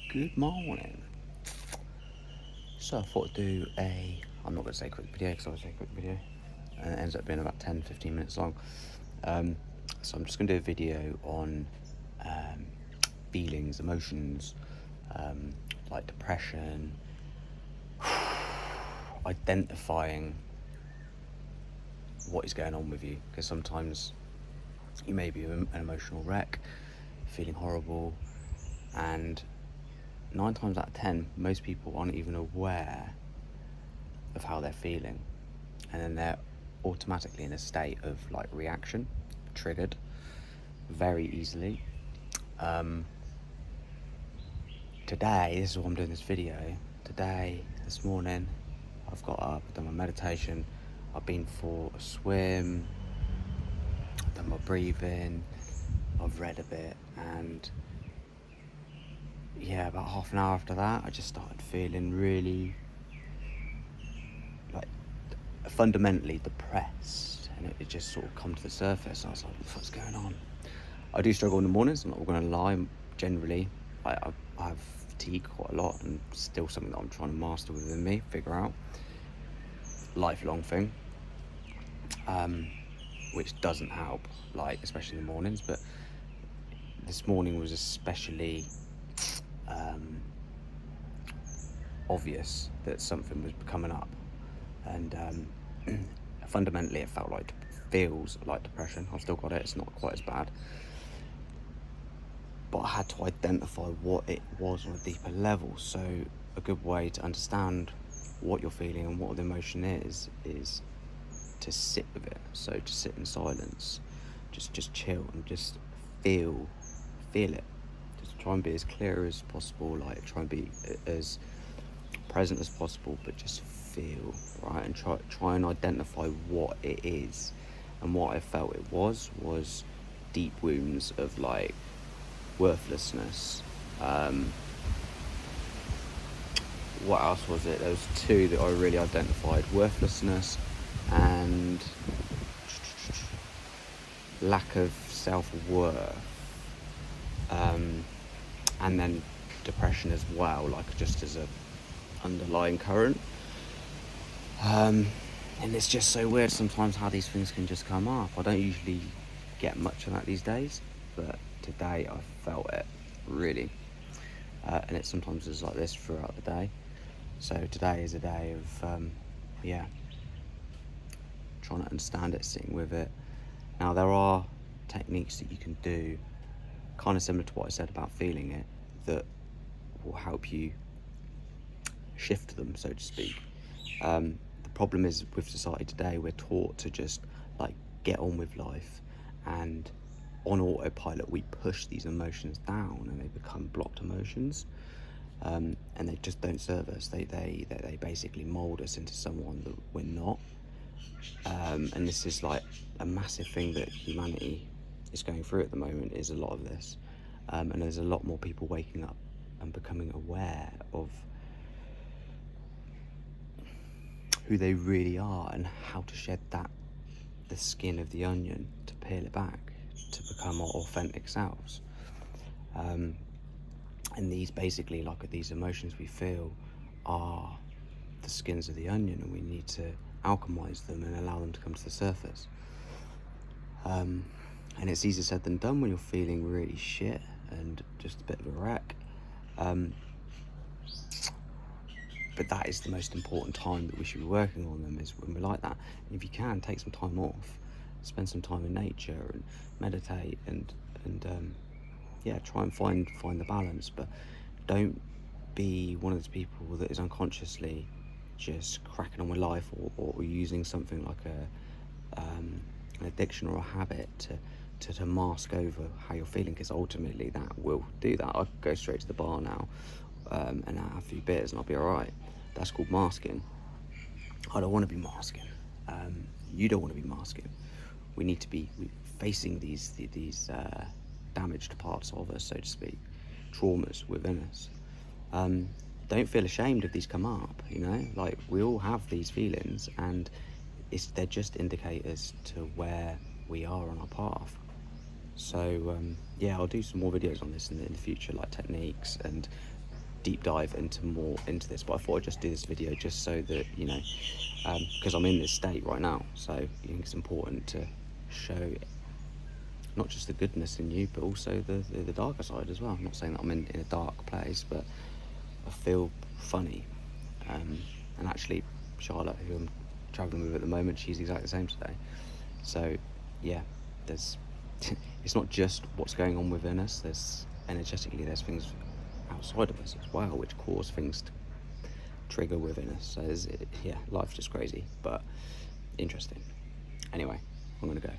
Good morning. So I thought I'd do I'm not going to say quick video because I would say quick video and it ends up being about 10-15 minutes long. So I'm just going to do a video on feelings, emotions, like depression, identifying what is going on with you, because sometimes you may be an emotional wreck, feeling horrible, and 9 times out of 10 most people aren't even aware of how they're feeling, and then they're automatically in a state of like reaction, triggered very easily. Today, this is why I'm doing this video. This morning, I've got up, I've done my meditation, I've been for a swim, I've done my breathing, I've read a bit, and yeah, about half an hour after that, I just started feeling really, like, fundamentally depressed, and it just sort of come to the surface. I was like, what's going on? I do struggle in the mornings, I'm not going to lie. Generally, I have fatigue quite a lot, and still something that I'm trying to master within me, figure out. Lifelong thing, which doesn't help, like, especially in the mornings. But this morning was especially obvious that something was coming up, and fundamentally it feels like depression. I've still got it, it's not quite as bad, but I had to identify what it was on a deeper level. So a good way to understand what you're feeling and what the emotion is to sit with it. So to sit in silence, just chill and just feel it. Just try and be as clear as possible, like try and be as present as possible, but just feel, right? And try and identify what it is. And what I felt it was deep wounds of like worthlessness. What else was it? There was 2 that I really identified: worthlessness and lack of self-worth, and then depression as well, like just as a underlying current. And it's just so weird sometimes how these things can just come up. I don't usually get much of that these days, but today I felt it really, and it sometimes is like this throughout the day. So today is a day of trying to understand it, sitting with it. Now there are techniques that you can do, kind of similar to what I said about feeling it, that will help you shift them, so to speak. The problem is with society today, we're taught to just like get on with life, and on autopilot we push these emotions down and they become blocked emotions, and they just don't serve us. They basically mold us into someone that we're not, and this is like a massive thing that humanity is going through at the moment, is a lot of this, and there's a lot more people waking up and becoming aware of who they really are and how to shed the skin of the onion, to peel it back, to become our authentic selves. And these basically, like these emotions we feel, are the skins of the onion, and we need to alchemize them and allow them to come to the surface. And it's easier said than done when you're feeling really shit and just a bit of a wreck. But that is the most important time that we should be working on them, is when we're like that. And if you can, take some time off, spend some time in nature and meditate, and try and find the balance. But don't be one of those people that is unconsciously just cracking on with life, or using something like an addiction or a habit to mask over how you're feeling, because ultimately that will do that. I could go straight to the bar now, and have a few beers and I'll be alright. That's called masking. I don't want to be masking. You don't want to be masking. We need to be facing these damaged parts of us, so to speak, traumas within us. Don't feel ashamed if these come up, like we all have these feelings, and they're just indicators to where we are on our path. So I'll do some more videos on this in the future, like techniques and deep dive into this, but I thought I'd just do this video just so that, you know, because I'm in this state right now, so I think it's important to show not just the goodness in you, but also the darker side as well. I'm not saying that I'm in a dark place, but I feel funny. And actually, Charlotte, who I'm travelling with at the moment, she's exactly the same today. So, yeah, there's it's not just what's going on within us. There's energetically, there's things outside of us as well, which cause things to trigger within us. So, life's just crazy, but interesting. Anyway, I'm gonna go.